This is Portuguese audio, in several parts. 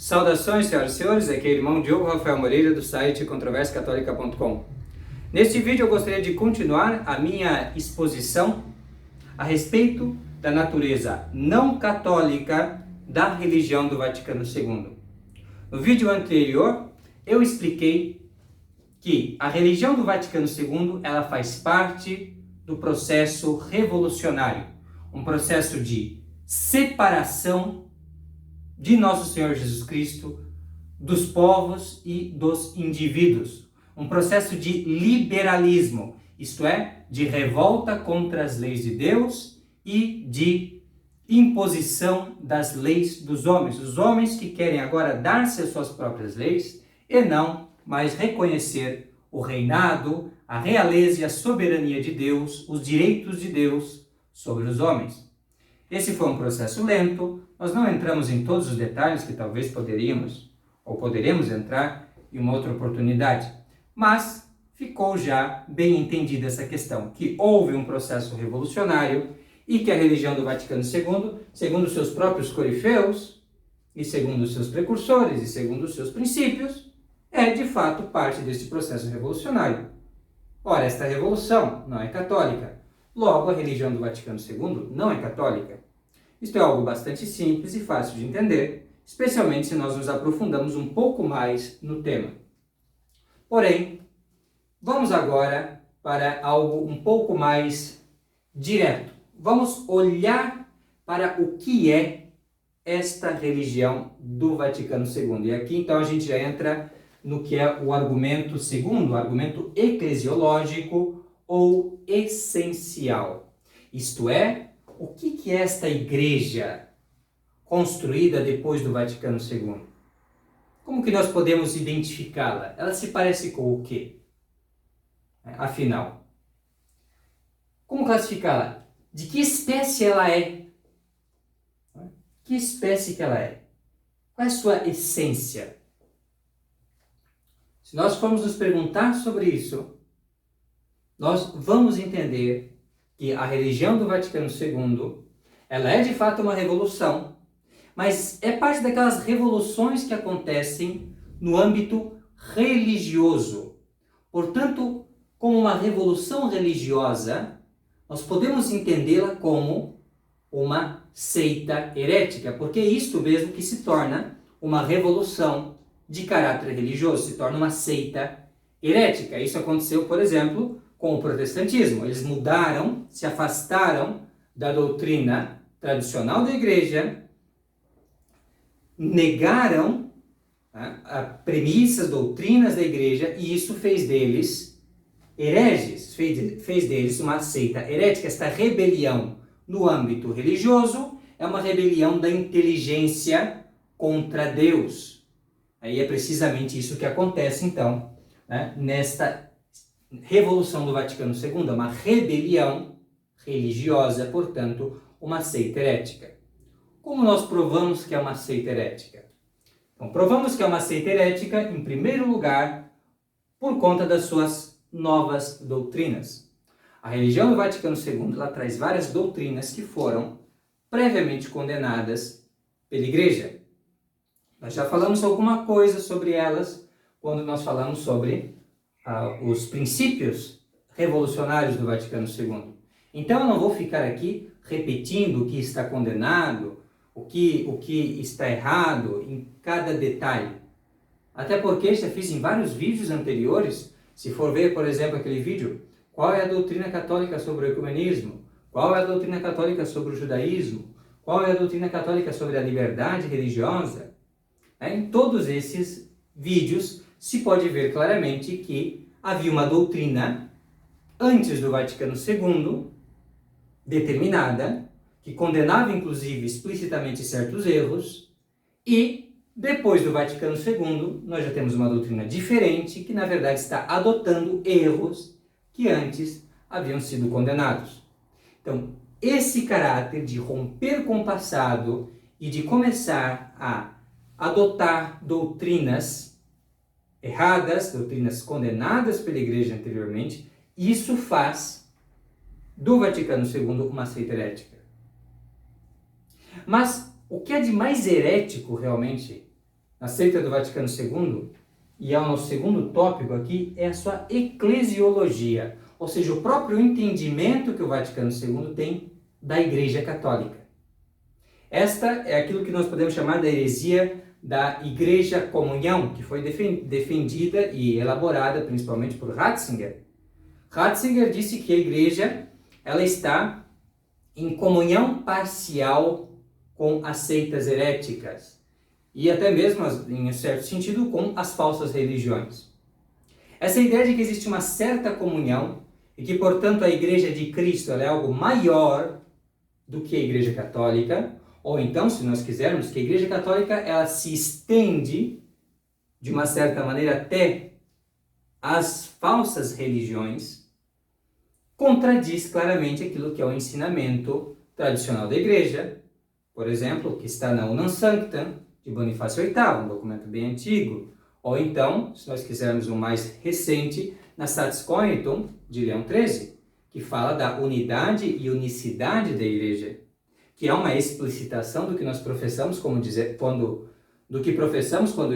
Saudações, senhoras e senhores, aqui é o irmão Diogo Rafael Moreira do site controversiacatólica.com. Neste vídeo eu gostaria de continuar a minha exposição a respeito da natureza não católica da religião do Vaticano II. No vídeo anterior eu expliquei que a religião do Vaticano II ela faz parte do processo revolucionário, um processo de separação de Nosso Senhor Jesus Cristo dos povos e dos indivíduos. Um processo de liberalismo, isto é, de revolta contra as leis de Deus e de imposição das leis dos homens. Os homens que querem agora dar-se as suas próprias leis e não mais reconhecer o reinado, a realeza e a soberania de Deus, os direitos de Deus sobre os homens. Esse foi um processo lento, nós não entramos em todos os detalhes que talvez poderemos entrar em uma outra oportunidade, mas ficou já bem entendida essa questão, que houve um processo revolucionário e que a religião do Vaticano II, segundo os seus próprios corifeus, e segundo os seus precursores, e segundo os seus princípios, é de fato parte deste processo revolucionário. Ora, esta revolução não é católica, logo a religião do Vaticano II não é católica. Isto é algo bastante simples e fácil de entender, especialmente se nós nos aprofundamos um pouco mais no tema. Porém, vamos agora para algo um pouco mais direto. Vamos olhar para o que é esta religião do Vaticano II. E aqui então a gente já entra no que é o argumento segundo, o argumento eclesiológico ou essencial. Isto é, o que é esta igreja construída depois do Vaticano II? Como que nós podemos identificá-la? Ela se parece com o quê? Afinal, como classificá-la? De que espécie ela é? Que espécie que ela é? Qual é a sua essência? Se nós formos nos perguntar sobre isso, nós vamos entender que a religião do Vaticano II, ela é de fato uma revolução, mas é parte daquelas revoluções que acontecem no âmbito religioso. Portanto, como uma revolução religiosa, nós podemos entendê-la como uma seita herética, porque é isto mesmo que se torna uma revolução de caráter religioso, se torna uma seita herética. Isso aconteceu, por exemplo, com o protestantismo. Eles mudaram, se afastaram da doutrina tradicional da igreja, negaram premissas, doutrinas da igreja, e isso fez deles hereges, fez deles uma seita herética. Esta rebelião no âmbito religioso é uma rebelião da inteligência contra Deus. Aí é precisamente isso que acontece, então, nesta Revolução do Vaticano II, é uma rebelião religiosa, portanto, uma seita herética. Como nós provamos que é uma seita herética? Então, provamos que é uma seita herética, em primeiro lugar, por conta das suas novas doutrinas. A religião do Vaticano II ela traz várias doutrinas que foram previamente condenadas pela Igreja. Nós já falamos alguma coisa sobre elas quando nós falamos sobre os princípios revolucionários do Vaticano II. Então eu não vou ficar aqui repetindo o que está condenado, o que está errado em cada detalhe. Até porque já fiz em vários vídeos anteriores. Se for ver, por exemplo, aquele vídeo, qual é a doutrina católica sobre o ecumenismo? Qual é a doutrina católica sobre o judaísmo? Qual é a doutrina católica sobre a liberdade religiosa? Em todos esses vídeos se pode ver claramente que havia uma doutrina antes do Vaticano II determinada, que condenava inclusive explicitamente certos erros, e depois do Vaticano II nós já temos uma doutrina diferente que na verdade está adotando erros que antes haviam sido condenados. Então, esse caráter de romper com o passado e de começar a adotar doutrinas erradas, doutrinas condenadas pela Igreja anteriormente, isso faz do Vaticano II uma seita herética. Mas o que é de mais herético realmente na seita do Vaticano II, e é o nosso segundo tópico aqui, é a sua eclesiologia, ou seja, o próprio entendimento que o Vaticano II tem da Igreja Católica. Esta é aquilo que nós podemos chamar da heresia da Igreja Comunhão, que foi defendida e elaborada principalmente por Ratzinger. Ratzinger disse que a Igreja ela está em comunhão parcial com as seitas heréticas e até mesmo, em um certo sentido, com as falsas religiões. Essa ideia de que existe uma certa comunhão e que, portanto, a Igreja de Cristo ela é algo maior do que a Igreja Católica, ou então, se nós quisermos, que a Igreja Católica ela se estende, de uma certa maneira, até as falsas religiões, contradiz claramente aquilo que é o ensinamento tradicional da Igreja, por exemplo, que está na Unam Sanctam, de Bonifácio VIII, um documento bem antigo, ou então, se nós quisermos um mais recente, na Sats Coitum, de Leão XIII, que fala da unidade e unicidade da Igreja, que é uma explicitação do que nós professamos quando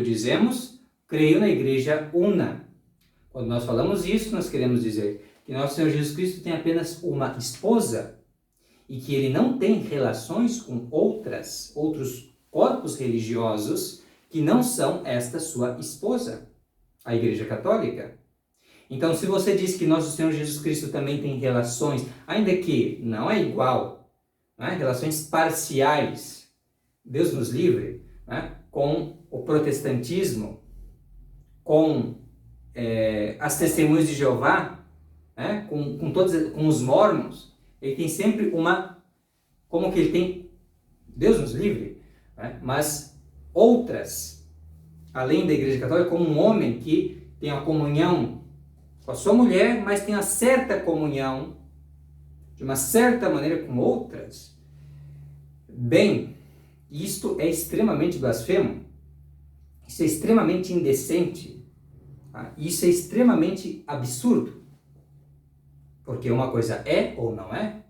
dizemos creio na Igreja una. Quando nós falamos isso, nós queremos dizer que nosso Senhor Jesus Cristo tem apenas uma esposa e que ele não tem relações com outros corpos religiosos que não são esta sua esposa, a Igreja Católica. Então, se você diz que nosso Senhor Jesus Cristo também tem relações, ainda que não é igual, né, relações parciais, Deus nos livre, né, com o protestantismo, com as testemunhas de Jeová, né, com os mormons, ele tem sempre Deus nos livre, né, mas outras, além da Igreja Católica, como um homem que tem a comunhão com a sua mulher, mas tem uma certa comunhão, de uma certa maneira, com outras. Bem, isto é extremamente blasfemo, isso é extremamente indecente, tá? Isso é extremamente absurdo, porque uma coisa é ou não é,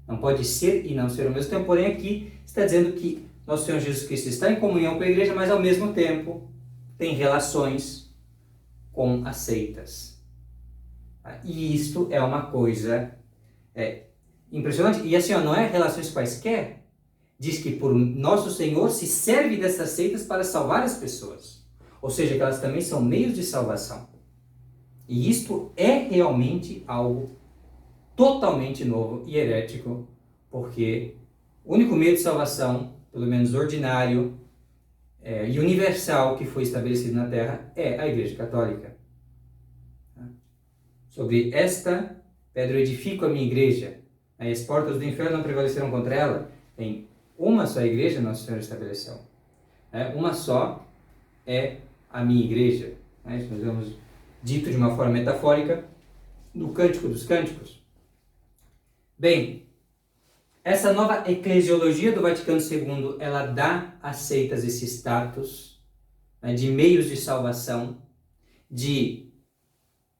não pode ser e não ser ao mesmo tempo, porém aqui está dizendo que nosso Senhor Jesus Cristo está em comunhão com a Igreja, mas ao mesmo tempo tem relações com as seitas. E isto é uma coisa impressionante. E assim, não é relações quaisquer. Diz que por nosso Senhor se serve dessas seitas para salvar as pessoas. Ou seja, que elas também são meios de salvação. E isto é realmente algo totalmente novo e herético, porque o único meio de salvação, pelo menos ordinário e universal, que foi estabelecido na Terra é a Igreja Católica. Sobre esta pedra eu edifico a minha igreja, e as portas do inferno não prevalecerão contra ela. Em uma só igreja nosso Senhor estabeleceu. Uma só é a minha igreja. Isso nós vemos dito de uma forma metafórica no Cântico dos Cânticos. Bem, essa nova eclesiologia do Vaticano II, ela dá às seitas esse status de meios de salvação, de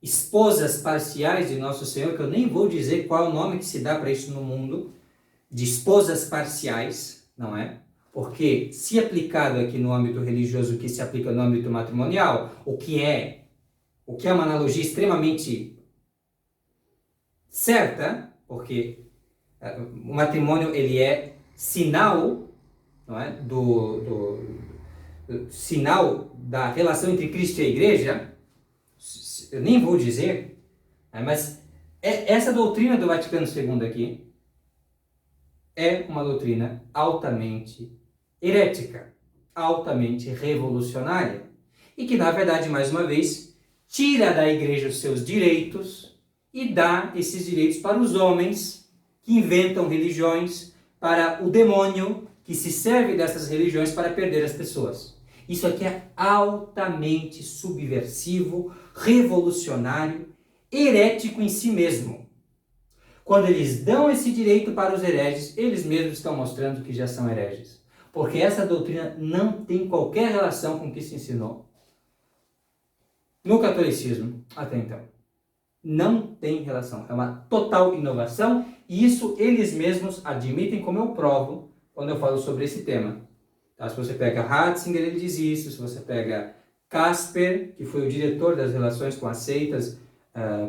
esposas parciais de Nosso Senhor, que eu nem vou dizer qual é o nome que se dá para isso no mundo, de esposas parciais, não é? Porque se aplicado aqui no âmbito religioso, o que se aplica no âmbito matrimonial, o que é uma analogia extremamente certa, porque o matrimônio ele é sinal, não é? do sinal da relação entre Cristo e a Igreja. Eu nem vou dizer, mas essa doutrina do Vaticano II aqui é uma doutrina altamente herética, altamente revolucionária, e que, na verdade, mais uma vez, tira da Igreja os seus direitos e dá esses direitos para os homens que inventam religiões, para o demônio que se serve dessas religiões para perder as pessoas. Isso aqui é altamente subversivo, revolucionário, herético em si mesmo. Quando eles dão esse direito para os hereges, eles mesmos estão mostrando que já são hereges. Porque essa doutrina não tem qualquer relação com o que se ensinou no catolicismo até então. Não tem relação. É uma total inovação e isso eles mesmos admitem, como eu provo quando eu falo sobre esse tema. Tá? Se você pega Ratzinger, ele diz isso. Se você pega Casper, que foi o diretor das relações com as seitas,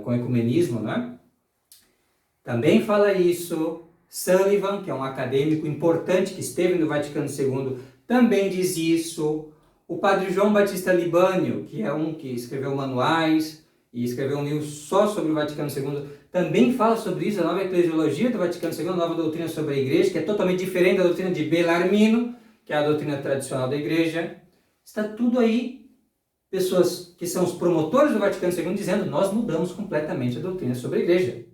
com o ecumenismo, né? Também fala isso. Sullivan, que é um acadêmico importante que esteve no Vaticano II, também diz isso. O padre João Batista Libânio, que é um que escreveu manuais e escreveu um livro só sobre o Vaticano II, também fala sobre isso, a nova eclesiologia do Vaticano II, a nova doutrina sobre a igreja, que é totalmente diferente da doutrina de Bellarmino, que é a doutrina tradicional da igreja. Está tudo aí, pessoas que são os promotores do Vaticano II dizendo: nós mudamos completamente a doutrina sobre a igreja.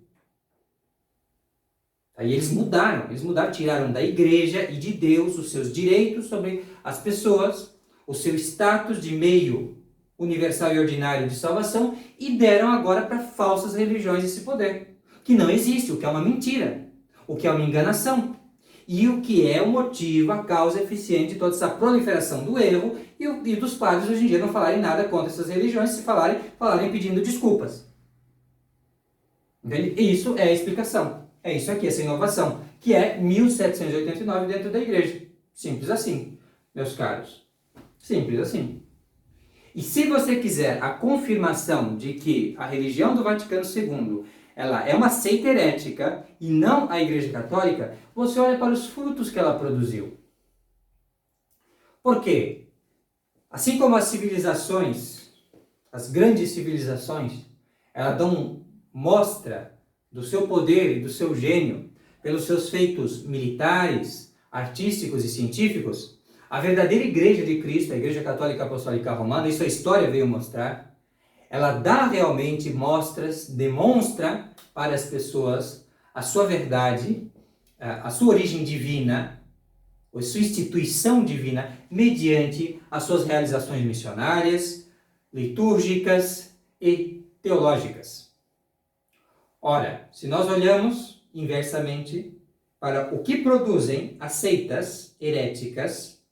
Aí eles mudaram, tiraram da igreja e de Deus os seus direitos sobre as pessoas, o seu status de meio universal e ordinário de salvação, e deram agora para falsas religiões esse poder, que não existe, o que é uma mentira, o que é uma enganação, e o que é o motivo, a causa eficiente de toda essa proliferação do erro e dos padres hoje em dia não falarem nada contra essas religiões, se falarem pedindo desculpas. Entende? E isso é a explicação. É isso aqui, essa inovação, que é 1789 dentro da igreja. Simples assim, meus caros. Simples assim. E se você quiser a confirmação de que a religião do Vaticano II ela é uma seita herética e não a Igreja Católica, você olha para os frutos que ela produziu. Por quê? Assim como as civilizações, as grandes civilizações, elas dão mostra do seu poder e do seu gênio pelos seus feitos militares, artísticos e científicos, a verdadeira Igreja de Cristo, a Igreja Católica Apostólica Romana, isso a história veio mostrar, ela dá realmente mostras, demonstra para as pessoas a sua verdade, a sua origem divina, a sua instituição divina, mediante as suas realizações missionárias, litúrgicas e teológicas. Ora, se nós olhamos inversamente para o que produzem as seitas heréticas,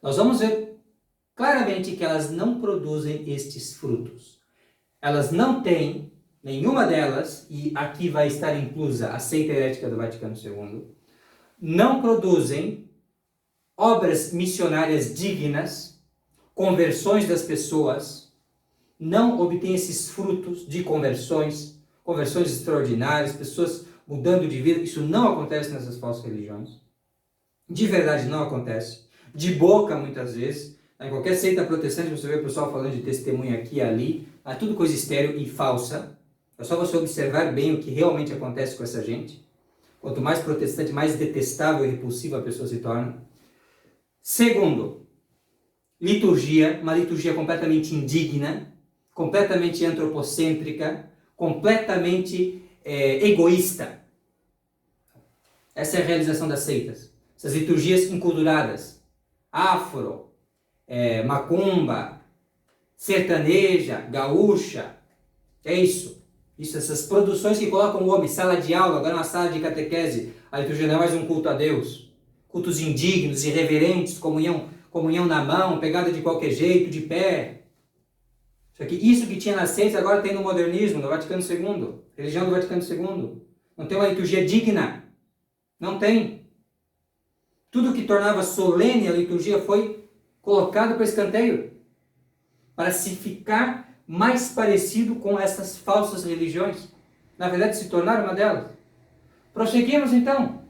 nós vamos ver claramente que elas não produzem estes frutos. Elas não têm, nenhuma delas, e aqui vai estar inclusa a seita herética do Vaticano II, não produzem obras missionárias dignas, conversões das pessoas, não obtêm esses frutos de conversões extraordinárias, pessoas mudando de vida. Isso não acontece nessas falsas religiões. De verdade não acontece. De boca, muitas vezes. Em qualquer seita protestante você vê o pessoal falando de testemunho aqui e ali. É tudo coisa estéril e falsa. É só você observar bem o que realmente acontece com essa gente. Quanto mais protestante, mais detestável e repulsiva a pessoa se torna. Segundo, liturgia, uma liturgia completamente indigna, completamente antropocêntrica, completamente egoísta. Essa é a realização das seitas. Essas liturgias enculturadas, afro, macumba, sertaneja, gaúcha, é isso. Essas produções que colocam o homem, sala de aula, agora uma sala de catequese, a liturgia não é mais um culto a Deus. Cultos indignos, irreverentes, comunhão na mão, pegada de qualquer jeito, de pé. Isso que tinha nas seitas agora tem no modernismo, no Vaticano II. Religião do Vaticano II. Não tem uma liturgia digna. Não tem. Tudo que tornava solene a liturgia foi colocado para escanteio. Para se ficar mais parecido com essas falsas religiões. Na verdade, se tornar uma delas. Prosseguimos então.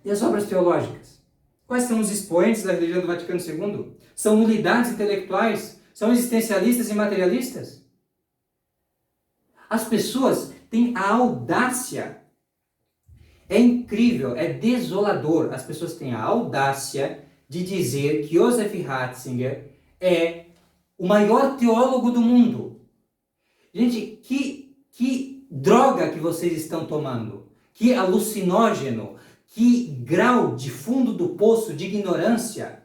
E as obras teológicas? Quais são os expoentes da religião do Vaticano II? São nulidades intelectuais? São existencialistas e materialistas? As pessoas têm a audácia. É incrível, é desolador. As pessoas têm a audácia de dizer que Joseph Ratzinger é o maior teólogo do mundo. Gente, que droga que vocês estão tomando. Que alucinógeno. Que grau de fundo do poço de ignorância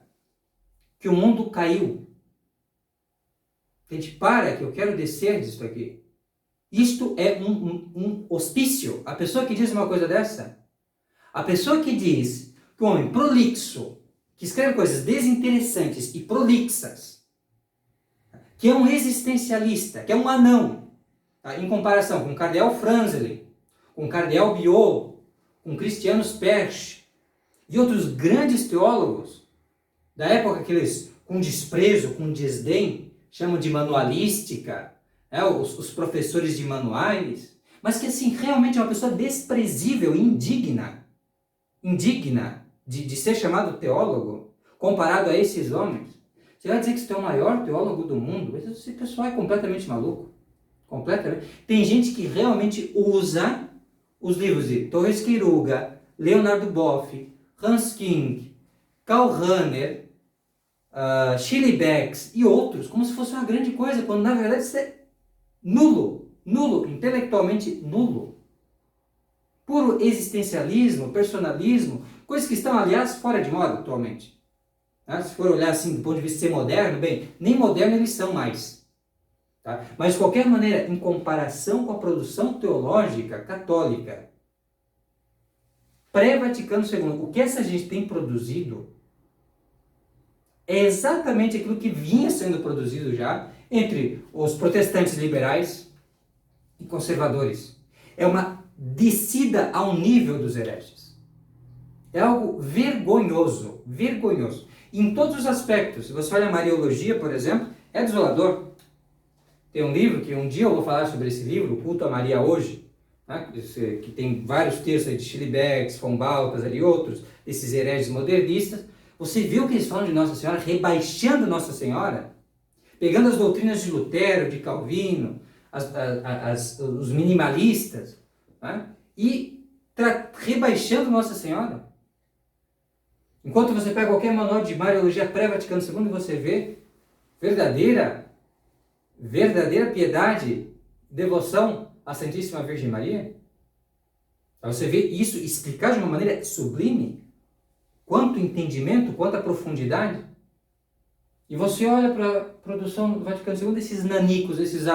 que o mundo caiu. Gente, para que eu quero descer disso aqui. Isto é um hospício. A pessoa que diz uma coisa dessa, a pessoa que diz que um homem prolixo, que escreve coisas desinteressantes e prolixas, que é um existencialista, que é um anão, tá? Em comparação com o cardeal Franzeli, com o cardeal Biot, com Cristiano Sperch e outros grandes teólogos, Da época que eles, com desprezo, com desdém, chamam de manualística, os professores de manuais, mas que assim, realmente é uma pessoa desprezível, indigna de ser chamado teólogo, comparado a esses homens. Você vai dizer que você é o maior teólogo do mundo? Esse pessoal é completamente maluco. Completamente. Tem gente que realmente usa os livros de Torres Queiroga, Leonardo Boff, Hans King, Karl Rahner, Shirley Becks e outros, como se fosse uma grande coisa, quando na verdade isso é nulo, intelectualmente nulo. Puro existencialismo, personalismo, coisas que estão, aliás, fora de moda atualmente. Se for olhar assim do ponto de vista de ser moderno, bem, nem moderno eles são mais. Tá? Mas, de qualquer maneira, em comparação com a produção teológica católica, pré-Vaticano II, o que essa gente tem produzido é exatamente aquilo que vinha sendo produzido já entre os protestantes liberais e conservadores. É uma descida ao nível dos hereges. É algo vergonhoso, vergonhoso. Em todos os aspectos. Se você olha a Mariologia, por exemplo, é desolador. Tem um livro, que um dia eu vou falar sobre esse livro, O Culto a Maria Hoje, né? Que tem vários textos aí de Shirley Becks, von Balthasar e outros, esses hereges modernistas. Você viu que eles falam de Nossa Senhora, rebaixando Nossa Senhora? Pegando as doutrinas de Lutero, de Calvino, os minimalistas, né? E rebaixando Nossa Senhora. Enquanto você pega qualquer manual de Mariologia pré-Vaticano II, você vê verdadeira piedade, devoção à Santíssima Virgem Maria. Você vê isso explicado de uma maneira sublime. Quanto entendimento, quanta profundidade. E você olha para a produção do Vaticano II, esses nanicos, esses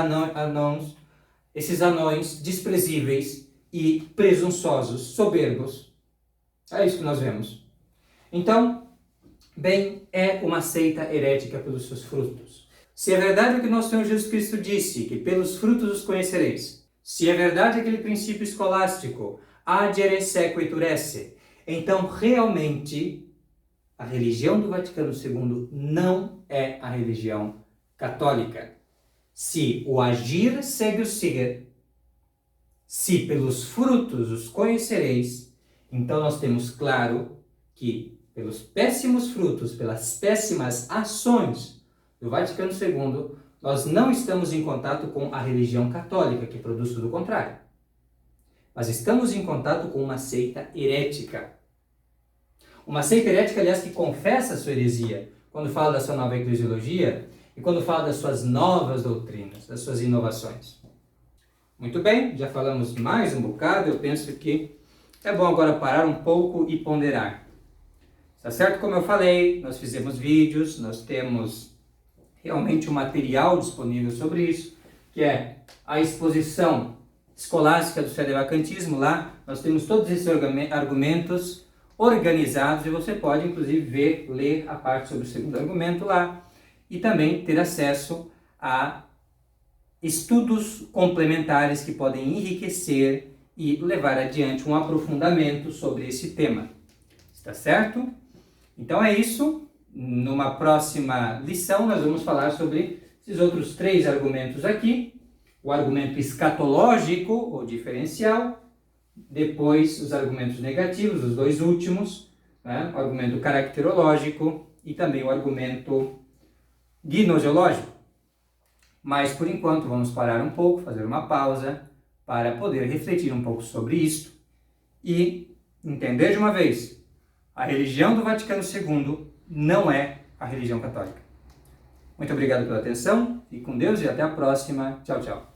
anões desprezíveis e presunçosos, soberbos. É isso que nós vemos. Então, bem, é uma seita herética pelos seus frutos. Se é verdade o que nosso Senhor Jesus Cristo disse, que pelos frutos os conhecereis, se é verdade aquele princípio escolástico, adere sequitur esse, então realmente a religião do Vaticano II não é a religião católica. Se o agir segue o ser, se pelos frutos os conhecereis, então nós temos claro que pelos péssimos frutos, pelas péssimas ações do Vaticano II, nós não estamos em contato com a religião católica, que produz tudo o contrário. Mas estamos em contato com uma seita herética. Uma seita herética, aliás, que confessa a sua heresia, quando fala da sua nova eclesiologia e quando fala das suas novas doutrinas, das suas inovações. Muito bem, já falamos mais um bocado, eu penso que é bom agora parar um pouco e ponderar. Tá certo? Como eu falei, nós fizemos vídeos, nós temos realmente um material disponível sobre isso, que é a exposição escolástica do sedevacantismo. Lá nós temos todos esses argumentos organizados e você pode inclusive ler a parte sobre o segundo argumento lá e também ter acesso a estudos complementares que podem enriquecer e levar adiante um aprofundamento sobre esse tema. Está certo? Então é isso. Numa próxima lição nós vamos falar sobre esses outros 3 argumentos aqui. O argumento escatológico ou diferencial, depois os argumentos negativos, os 2 últimos, né? O argumento caracterológico e também o argumento gnoseológico. Mas por enquanto vamos parar um pouco, fazer uma pausa para poder refletir um pouco sobre isto e entender de uma vez: a religião do Vaticano II não é a religião católica. Muito obrigado pela atenção, fique com Deus e até a próxima. Tchau, tchau.